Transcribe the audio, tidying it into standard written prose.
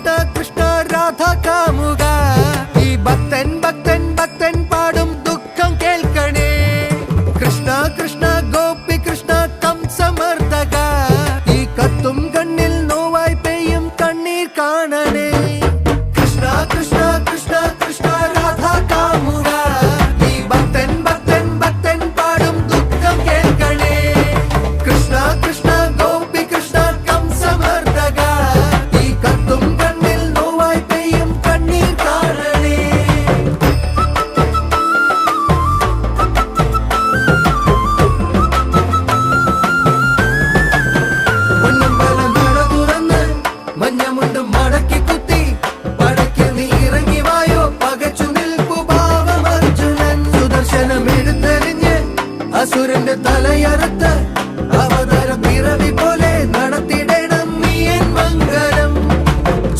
കൃഷ്ണ കൃഷ്ണ രാധ കാമുക ഈ ഭക്തൻ ഭക്തൻ ഭക്തൻ പാടും ദുഃഖം കേൾക്കണേ കൃഷ്ണ കൃഷ്ണ ഗോപി കൃഷ്ണ കംസമർദ്ദക ഈ കത്തും കണ്ണിൽ നോവായി പെയ്യും കണ്ണീർ കാണണേ